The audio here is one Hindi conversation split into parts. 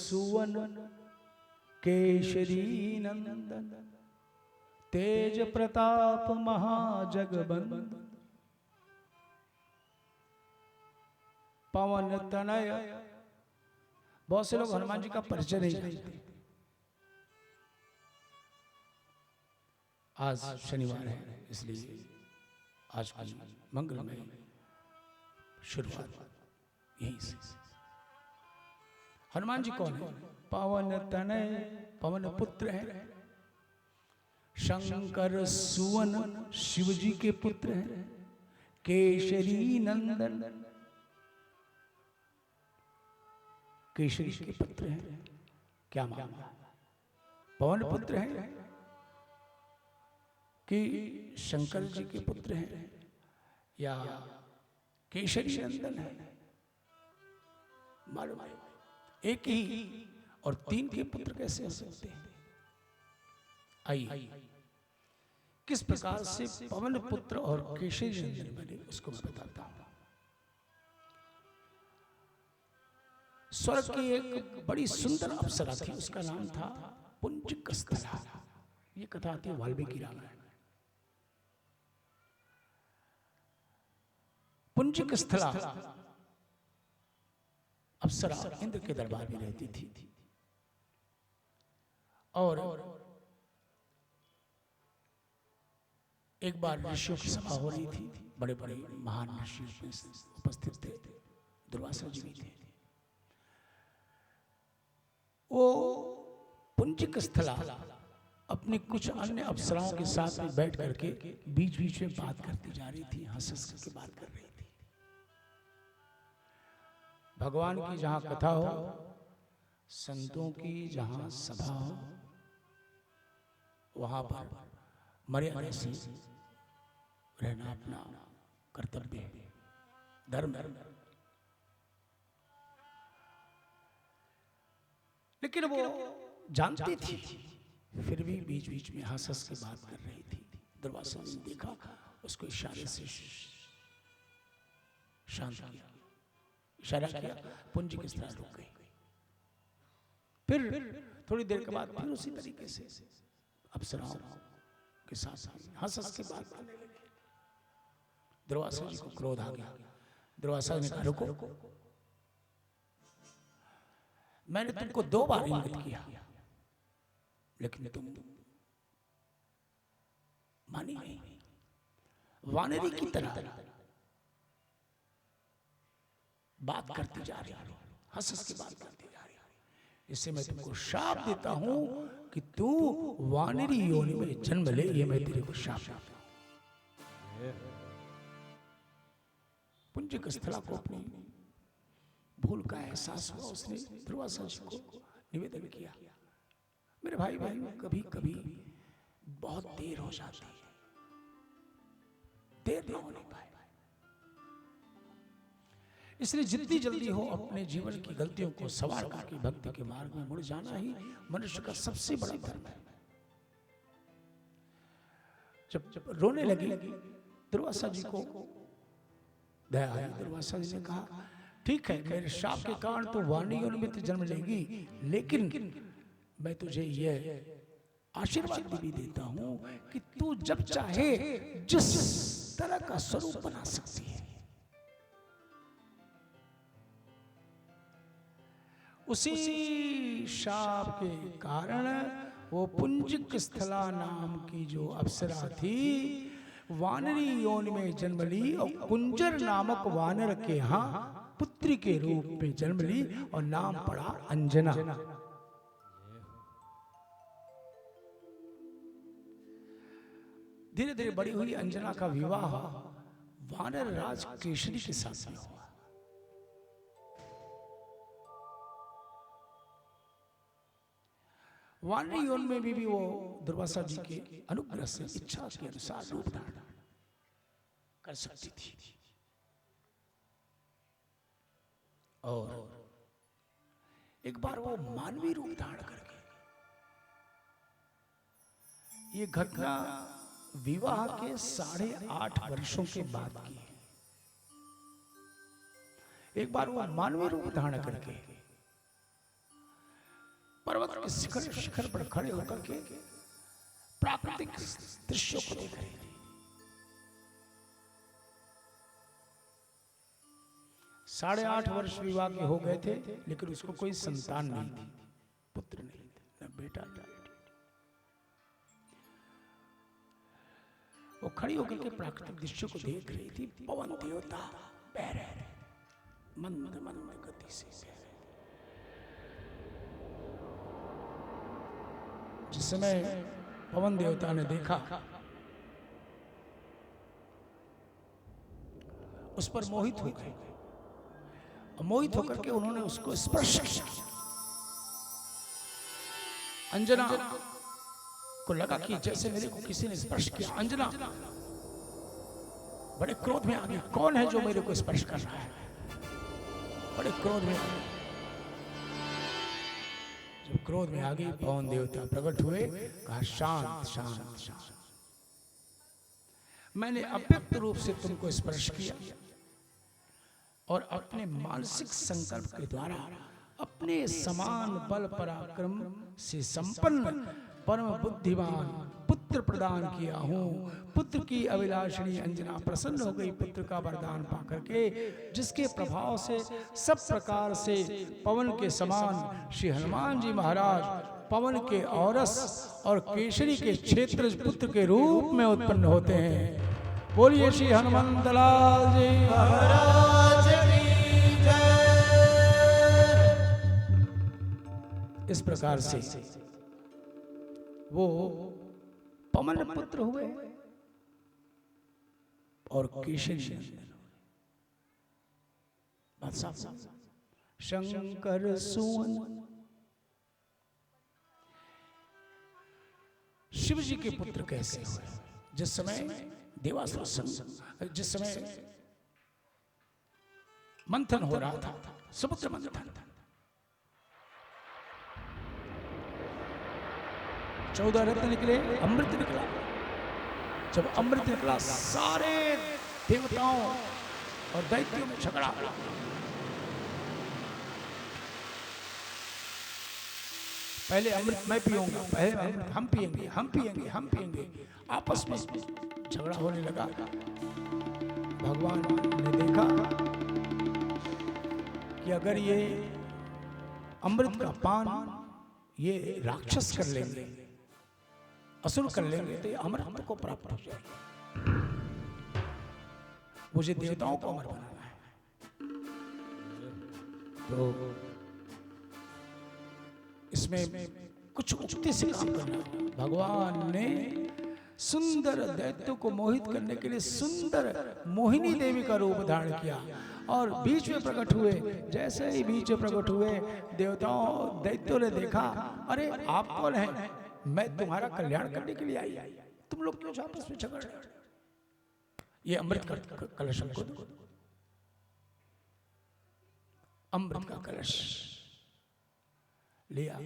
सुवन केशरी नंदन तेज प्रताप महाजगबंद पवन तनय। बहुत से लोग हनुमान जी का परिचय नहीं करते। आज शनिवार है इसलिए आज की मंगलमय शुरुआत यहीं से। हनुमान जी कौन है? पवन तनय, पवन पुत्र है। शंकर सुवन, शिव जी के पुत्र हैं। केशरी नंदन, केशरी के पुत्र हैं। क्या मामला? पवन पुत्र हैं कि शंकर जी के पुत्र हैं या केशरी नंदन है? मालूम है एक ही और तीन के पुत्र कैसे हो सकते हैं? आइए किस प्रकार से पवन पुत्र और केशरी नंदन बने उसको मैं बताता हूं। स्वर्ग की एक बड़ी सुंदर अप्सरा थी, उसका नाम था पुंजिकस्थला। ये कथा आती है वाल्मीकि रामायण में। पुंजिकस्थला अप्सरा इंद्र के दरबार में रहती थी और एक बार ऋषियों की सभा हो रही थी। बड़े बड़े महान ऋषि उपस्थित थे, दुर्वासा जी भी थे। वो पुंजिकस्थला अपनी कुछ अन्य अप्सराओं के साथ में बैठ करके बीच बीच में बात करती जा रही थी, हंस हंस करके बात कर रही थी। भगवान की जहां कथा हो, संतों की जहां सभा हो, वहां पर मर्यादा से रहना अपना कर्तव्य है, धर्म है। लेकिन वो जानती थी, फिर भी बीच बीच में हंस हंस के बात कर रही थी। दुर्वासा ने देखा, उसको इशारे से शांत किया, इशारा किया, पुंजिकस्थला रुक गई। फिर थोड़ी देर के बाद फिर उसी तरीके से अप्सराओं के साथ हंस हंस के बात करने लगे। दुर्वासा जी को क्रोध आ गया। दुर्वासा ने कहा, रुको, मैंने तुमको 2 बार इंगित किया लेकिन तुम मानी नहीं। वानरी की तरह बात करती जा रही हो, हंस हंस की बात करती जा रही हो। इससे मैं तुमको श्राप देता हूं कि तू वानरी योनि में जन्म ले। ये मैं तेरे को श्राप देता हूं। पुंजिकस्थला को अपनी भूल का एहसास हुआ। उसने दुर्वासा जी को निवेदन किया, मेरे भाई बहनों, कभी कभी बहुत देर हो जाती है, देर ना होने पाए, इसलिए जितनी जल्दी हो अपने जीवन की गलतियों को सवार करके भक्ति के मार्ग में मुड़ जाना ही मनुष्य का सबसे बड़ा धर्म है। जब रोने लगी दुर्वासा जी को दया आई। दुर्वासा जी ने कहा, ठीक है, मेरे शाप के कारण तो वाणी योनि में जन्म लेगी, लेकिन मैं तुझे यह आशीर्वाद भी देता हूं कि तू जब चाहे जिस तरह का स्वरूप बना सकती है। उसी शाप के कारण वो पुंजिकस्थला नाम की जो अप्सरा थी वानरी योनि में जन्म ली और कुंजर नामक वानर के यहाँ पुत्री के रूप में जन्म ली और नाम पड़ा अंजना। धीरे धीरे बड़ी हुई अंजना का विवाह वानर राज केशरी के साथ हुआ। वानरी योनि में भी वो दुर्वासा जी के अनुग्रह से इच्छा के अनुसार रूप धारण कर सकती थी। और एक बार वो मानवीय रूप धारण करके, ये घटना विवाह के 8.5 वर्षों के बाद की है। एक बार वो मानवीय रूप धारण करके पर्वत के शिखर पर खड़े होकर के प्राकृतिक दृश्यों को देख रही थी। 8.5 वर्ष विवाह के हो गए थे, लेकिन उसको कोई संतान नहीं थी, पुत्र नहीं थे, न बेटा था। वो खड़ी होकर के प्राकृतिक दृश्यों को देख रही थी। पवन देवता बह रहे थे, मंद मंद गति से बह रहे थे। जिस समय पवन देवता ने देखा, उस पर मोहित हो गए। मोहित होकर के उन्होंने उसको स्पर्श किया। अंजना को लगा कि जैसे मेरे को किसी ने स्पर्श किया। अंजना बड़े क्रोध में आ गई, कौन है जो मेरे को स्पर्श कर रहा है? बड़े क्रोध में आ गई। जब क्रोध में आ गई, पवन देवता प्रकट हुए, कहा शांत शांत शांत, मैंने अव्यक्त रूप से तुमको स्पर्श किया और अपने मानसिक संकल्प के द्वारा अपने समान बल पराक्रम से संपन्न परम बुद्धिमान पुत्र प्रदान किया हूं। पुत्र की अभिलाषिणी अंजना प्रसन्न हो गई पुत्र का वरदान पाकर के, जिसके प्रभाव से सब प्रकार से पवन के समान श्री हनुमान जी महाराज पवन के औरस और केशरी के क्षेत्र पुत्र के रूप में उत्पन्न होते हैं। बोलिए श्री हनुमंत लाल जी महाराज की जय। इस प्रकार से वो पवन पुत्र हुए और केशरी शंकर सुवन। शिव जी के पुत्र कैसे हुए? जिस समय देवासुर जिस समय मंथन हो रहा था, समुद्र मंथन, 14 रत्न निकले, अमृत निकला। जब अमृत निकला, सारे देवताओं और दैत्यों में झगड़ा हुआ। पहले अमृत मैं पीऊंगा, पहले अमृत हम पिएंगे, हम पिएंगे, हम पिएंगे, आपस में झगड़ा होने लगा। भगवान ने देखा कि अगर ये अमृत का पान ये राक्षस कर लेंगे, असुर कर लेंगे, तो अमृत को प्राप्त हो जाएगा। मुझे देवताओं को अमर बनाना है। तो इसमें कुछ उक्ति से काम करना। भगवान ने सुंदर दैत्यों को मोहित करने के लिए सुंदर मोहिनी देवी का रूप धारण किया और बीच में प्रकट हुए। जैसे ही बीच में प्रकट हुए, देवताओं दैत्यों ने देखा, अरे आप कौन हैं? मैं तुम्हारा कल्याण करने के लिए आई, तुम लोग क्यों आपस में झगड़ रहे हो? ये अमृत का कलश हमको दो। अमृत का कलश लिया,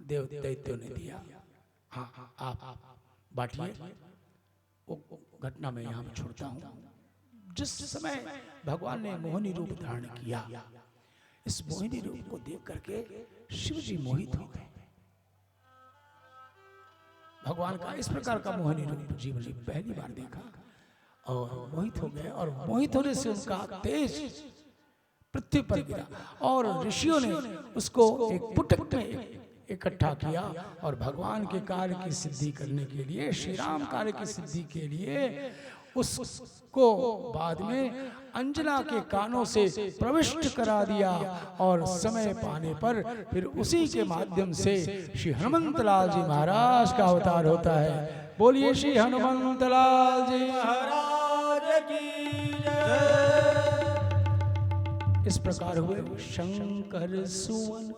देव दैत्यों ने दिया। हाँ आप बांटिए। वो घटना में यहां छोड़ता हूं। जिस समय भगवान ने मोहिनी रूप धारण किया, इस मोहिनी रूप को देख करके शिव जी मोहित हो गए। भगवान का इस प्रकार का मोहिनी रूप जीवन में पहली बार देखा और मोहित हो गए। और मोहित होने से उनका तेज पृथ्वी पर गिरा और ऋषियों ने उसको एक पुटक में इकट्ठा किया और भगवान के कार्य की सिद्धि करने के लिए, श्री राम कार्य की सिद्धि के लिए उसको बाद में अंजना के कानों से प्रविष्ट करा दिया। और समय पाने पर फिर उसी के माध्यम से श्री हनुमंत लाल जी महाराज का अवतार होता है। बोलिए श्री हनुमंत लाल जी महाराज की जय। इस प्रकार हुए शंकर सुवन।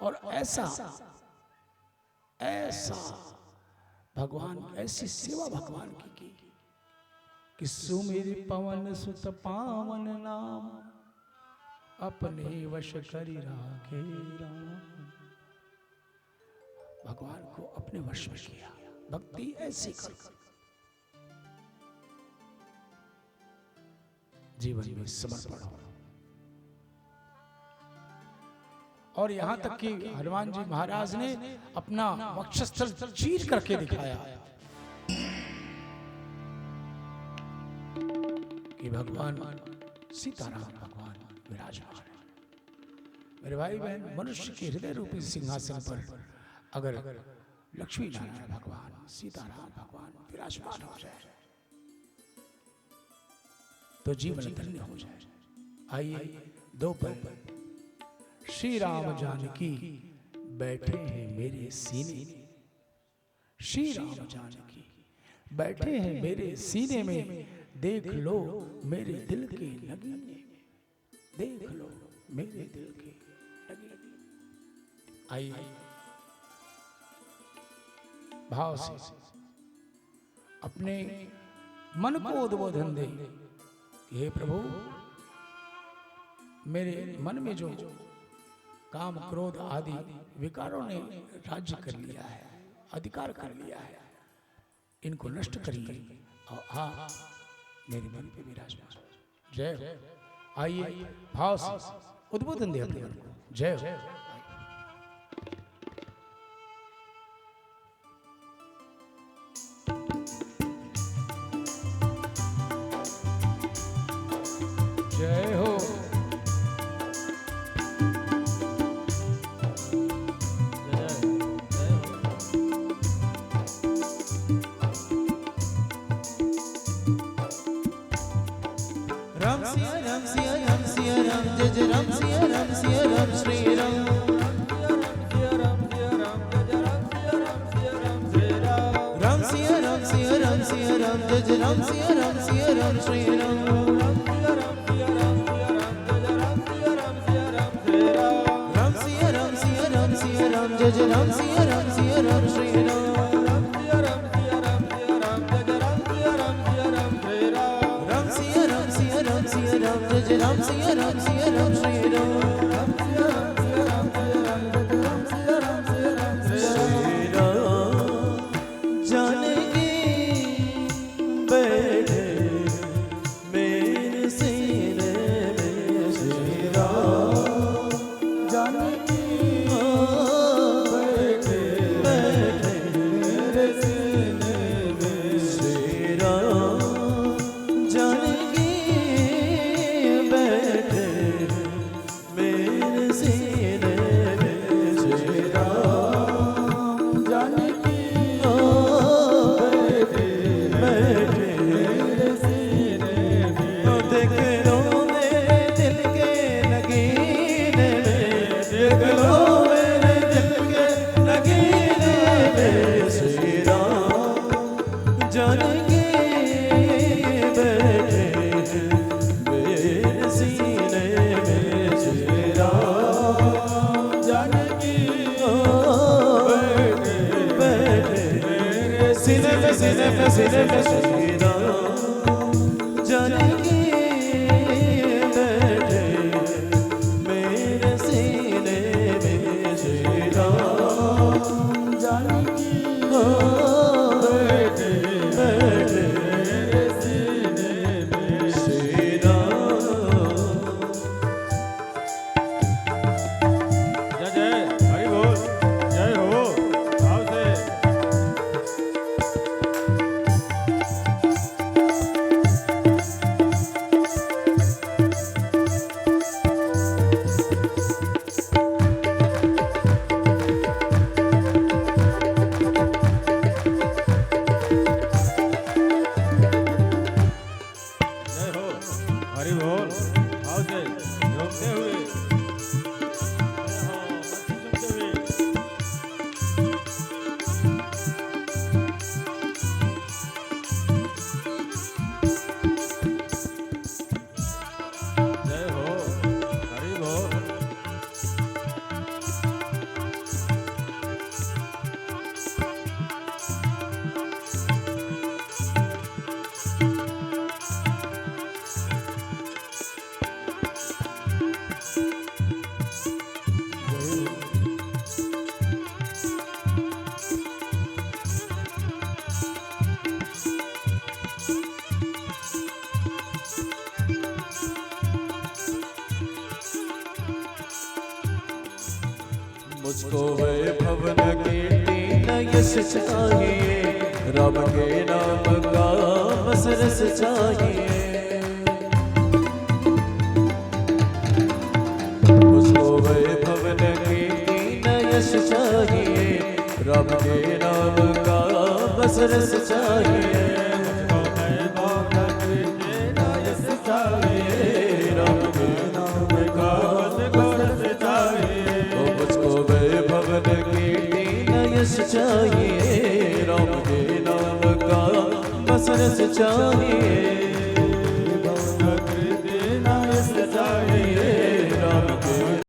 और ऐसा भगवान, ऐसी सेवा भगवान की कि सुमिर पवन सुत पावन नाम, अपने वश करि राखे राम। भगवान को अपने वश में किया। भक्ति ऐसी कर जीवन में समर्पण हो। और यहाँ तक कि हनुमान जी महाराज ने अपना वक्षस्थल चीर करके दिखाया कि भगवान सीताराम भगवान विराजमान है। मेरे भाई बहन, मनुष्य के हृदय रूपी सिंहासन पर अगर लक्ष्मी नारायण भगवान सीताराम भगवान विराजमान हो जाए तो जीवन धन्य हो जाए। आइए दो पल। श्री राम जानकी बैठे हैं मेरे सीने, श्री राम जानकी बैठे हैं मेरे सीने में, देख लो मेरे दिल के नगीने में, देख लो मेरे दिल के नगीने। आइए भाव से अपने मन को उद्बोधन दे। हे प्रभु, मेरे मन में जो काम क्रोध आदि विकारों ने राज्य कर लिया है, अधिकार कर लिया है, इनको नष्ट करिए और हाँ मेरे मन पे विराजमान जय हो। आइए भाव से उद्बोधन दे अपने मन को। जय हो। जय हो। राम सिया राम सिया राम सिया राम जय जय राम सिया राम सिया राम श्री राम राम सिया राम सिया राम सिया राम जय जय राम सिया राम सिया राम श्री राम राम सिया राम सिया राम सिया राम जय जय राम सिया राम सिया राम श्री राम सिया राम जय जय राम सिया राम सिया राम श्री राम श्री राम जानकी बैठे मेरे सीने में, श्री राम जानकी बैठे मेरे सीने में, श्री राम जानकी सीने में श्री राम जानकी बैठे मेरे सीने में, श्री राम जानकी बैठे मेरे सीने में, श्री राम। जय जय हरि बोल, जय हो। भाव से मुझको वैभव न कीर्ति न यश चाहिए, राम के नाम का बस रस चाहिए। मुझको वैभव न कीर्ति न यश चाहिए, राम के नाम का बस रस चाहिए। मुझको वैभव न कीर्ति न यश चाहिए, राम के नाम का बस रस चाहिए।